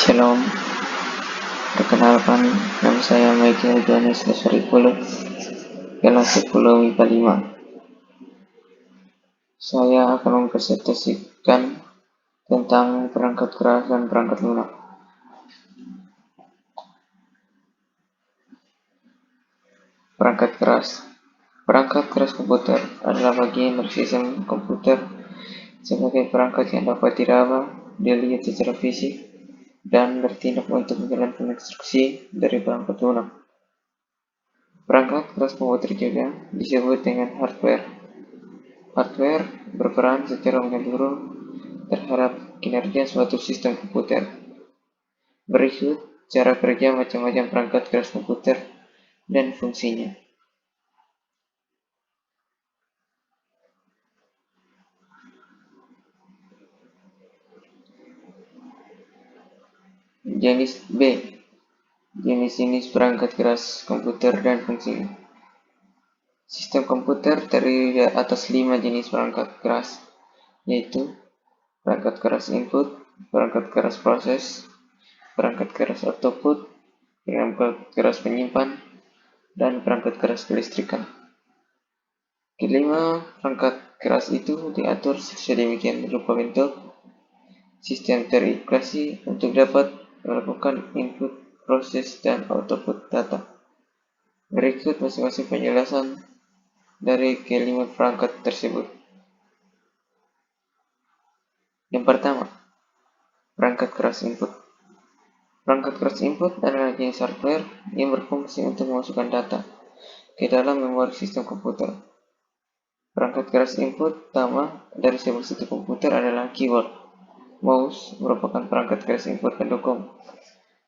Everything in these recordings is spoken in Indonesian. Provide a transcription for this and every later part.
Shalom, perkenalkan nama saya Michael Johannes Lesvaripolo, kelas 10 MIPA 5. Saya akan mempresentasikan tentang perangkat keras dan perangkat lunak. Perangkat keras. Perangkat keras komputer adalah bagian dari sistem komputer sebagai perangkat yang dapat diraba, dilihat secara fisik, dan bertindak untuk menjalankan instruksi dari perangkat lunak. Perangkat keras komputer juga disebut dengan hardware. Hardware berperan secara menyeluruh terhadap kinerja suatu sistem komputer. Berikut cara kerja macam-macam perangkat keras komputer dan fungsinya. Jenis B. Jenis-jenis perangkat keras komputer dan fungsinya. Sistem komputer terdiri atas 5 jenis perangkat keras, yaitu perangkat keras input, perangkat keras proses, perangkat keras output, perangkat keras penyimpan, dan perangkat keras kelistrikan. Kelima perangkat keras itu diatur sedemikian rupa bentuk sistem terintegrasi untuk dapat melakukan input, proses, dan output data. Berikut masing-masing penjelasan dari kelima perangkat tersebut. Yang pertama, perangkat keras input. Perangkat keras input adalah jenis hardware yang berfungsi untuk memasukkan data ke dalam memori sistem komputer. Perangkat keras input utama dari sebuah sistem komputer adalah keyboard. Mouse merupakan perangkat keras input pendukung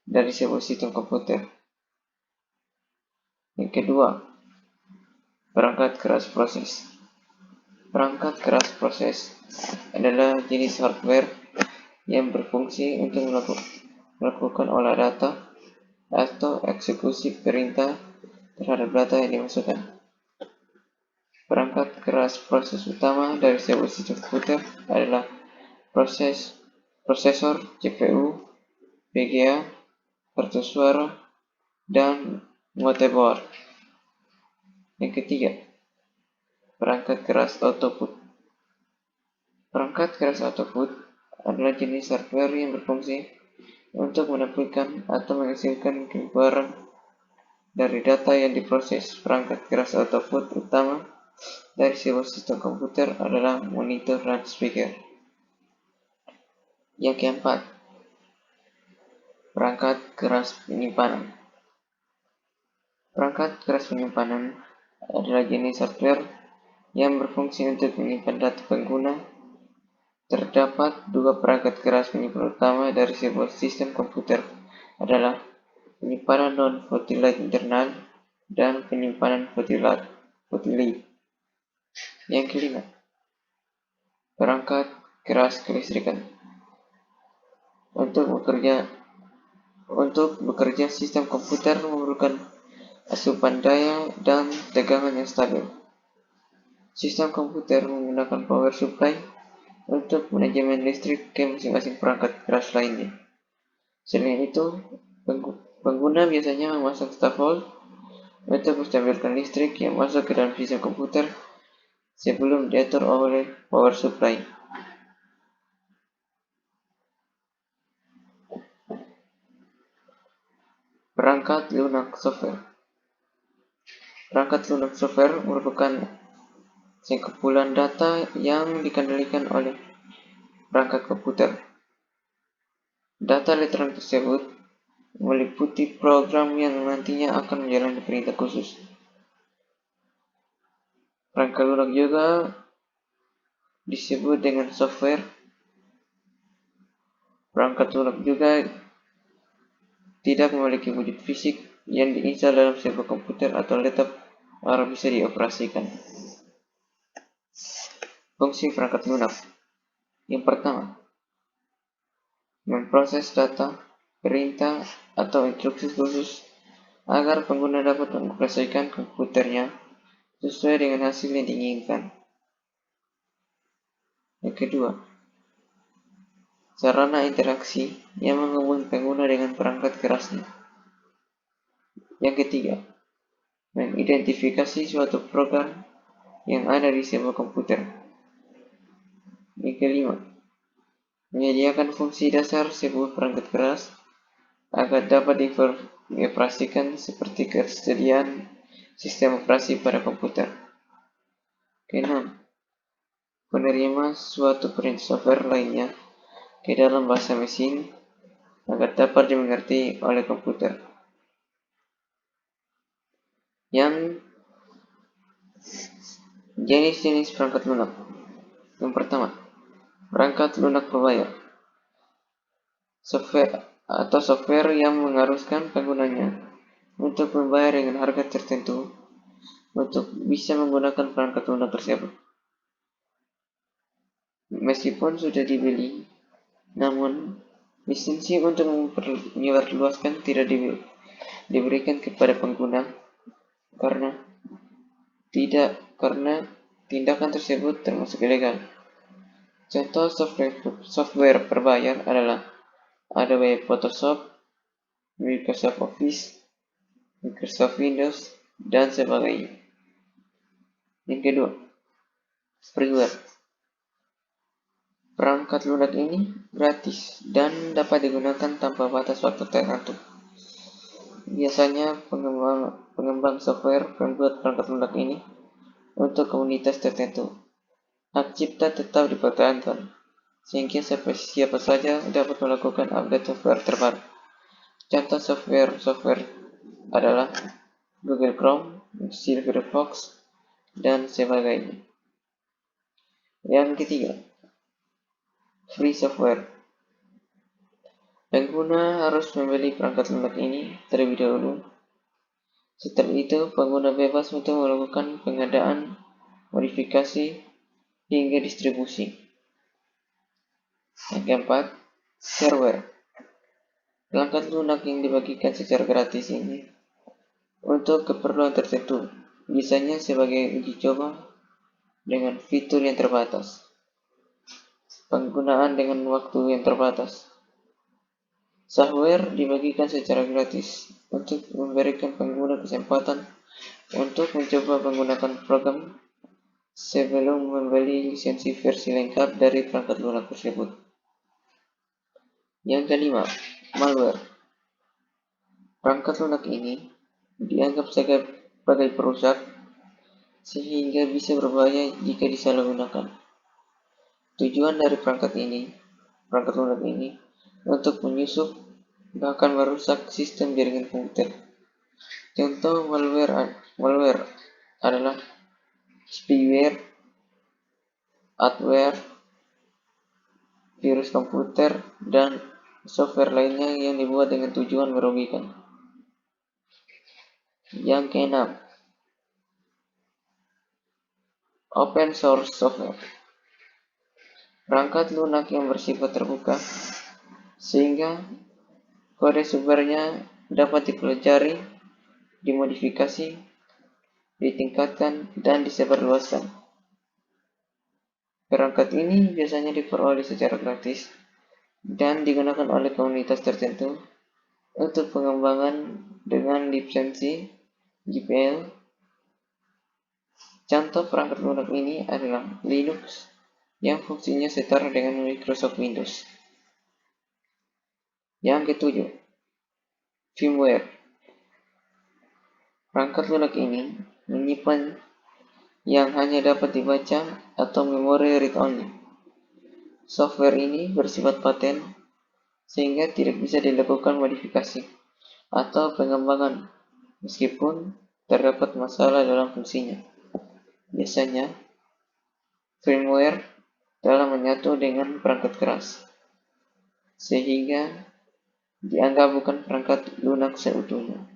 dari sebuah sistem komputer. Yang kedua, perangkat keras proses. Perangkat keras proses adalah jenis hardware yang berfungsi untuk melakukan olah data atau eksekusi perintah terhadap data yang dimasukkan. Perangkat keras proses utama dari sebuah sistem komputer adalah prosesor, CPU, VGA, kartu suara, dan motherboard. Yang ketiga, perangkat keras output. Perangkat keras output adalah jenis hardware yang berfungsi untuk menampilkan atau menghasilkan keluaran dari data yang diproses. Perangkat keras output utama dari sebuah sistem komputer adalah monitor dan speaker. Yang keempat, perangkat keras penyimpanan. Perangkat keras penyimpanan adalah jenis hardware yang berfungsi untuk menyimpan data pengguna. Terdapat dua perangkat keras penyimpanan utama dari sebuah sistem komputer adalah penyimpanan non-volatile internal dan penyimpanan volatile. Yang kelima, perangkat keras kelistrikan. Untuk bekerja sistem komputer memerlukan asupan daya dan tegangan yang stabil. Sistem komputer menggunakan power supply untuk manajemen listrik ke masing-masing perangkat keras lainnya. Selain itu, pengguna biasanya memasang stop volt untuk menstabilkan listrik yang masuk ke dalam sistem komputer sebelum diatur oleh power supply. Perangkat lunak software. Perangkat lunak software merupakan sekumpulan data yang dikendalikan oleh perangkat komputer. Data elektronik tersebut meliputi program yang nantinya akan menjalani perintah khusus. Perangkat lunak juga disebut dengan software. Perangkat lunak juga tidak memiliki wujud fisik yang diinstal dalam sebuah komputer atau laptop agar bisa dioperasikan. Fungsi perangkat lunak. Yang pertama, memproses data, perintah, atau instruksi khusus agar pengguna dapat mengoperasikan komputernya sesuai dengan hasil yang diinginkan. Yang kedua, sarana interaksi yang menghubungi pengguna dengan perangkat kerasnya. Yang ketiga, mengidentifikasi suatu program yang ada di sebuah komputer. Yang kelima, menyediakan fungsi dasar sebuah perangkat keras agar dapat dioperasikan seperti kesediaan sistem operasi pada komputer. Keenam, menerima suatu perintah software lainnya ke dalam bahasa mesin agar dapat dimengerti oleh komputer. Yang jenis-jenis perangkat lunak. Yang pertama, perangkat lunak berbayar. Software yang mengharuskan penggunanya untuk membayar dengan harga tertentu untuk bisa menggunakan perangkat lunak tersebut. Meskipun sudah dibeli, namun lisensi untuk menyebarluaskan tidak diberikan kepada pengguna karena tindakan tersebut termasuk ilegal. Contoh software berbayar adalah Adobe Photoshop, Microsoft Office, Microsoft Windows, dan sebagainya. Yang kedua, freeware. Perangkat lunak ini gratis dan dapat digunakan tanpa batas waktu tertentu. Biasanya pengembang software membuat perangkat lunak ini untuk komunitas tertentu. Hak cipta tetap dipertahankan, sehingga siapa saja dapat melakukan update software terbaru. Contoh software adalah Google Chrome, Mozilla Firefox, dan sebagainya. Yang ketiga, free software. Pengguna harus membeli perangkat lunak ini terlebih dahulu. Setelah itu, pengguna bebas untuk melakukan pengadaan, modifikasi, hingga distribusi. Yang keempat, shareware. Perangkat lunak yang dibagikan secara gratis ini untuk keperluan tertentu, biasanya sebagai uji coba dengan fitur yang terbatas. Penggunaan dengan waktu yang terbatas. Software dibagikan secara gratis untuk memberikan pengguna kesempatan untuk mencoba menggunakan program sebelum membeli lisensi versi lengkap dari perangkat lunak tersebut. Yang kelima, malware. Perangkat lunak ini dianggap sebagai perusak sehingga bisa berbahaya jika disalahgunakan. Tujuan dari perangkat lunak ini untuk menyusup bahkan merusak sistem jaringan komputer. Contoh malware adalah spyware, adware, virus komputer, dan software lainnya yang dibuat dengan tujuan merugikan. Yang keenam, open source software. Perangkat lunak yang bersifat terbuka sehingga kode sumbernya dapat dipelajari, dimodifikasi, ditingkatkan, dan disebarluaskan. Perangkat ini biasanya diperoleh secara gratis dan digunakan oleh komunitas tertentu untuk pengembangan dengan lisensi GPL. Contoh perangkat lunak ini adalah Linux yang fungsinya setara dengan Microsoft Windows. Yang ketujuh, firmware. Perangkat lunak ini menyimpan yang hanya dapat dibaca atau memori read-only. Software ini bersifat paten sehingga tidak bisa dilakukan modifikasi atau pengembangan meskipun terdapat masalah dalam fungsinya. Biasanya, firmware telah menyatu dengan perangkat keras, sehingga dianggap bukan perangkat lunak seutuhnya.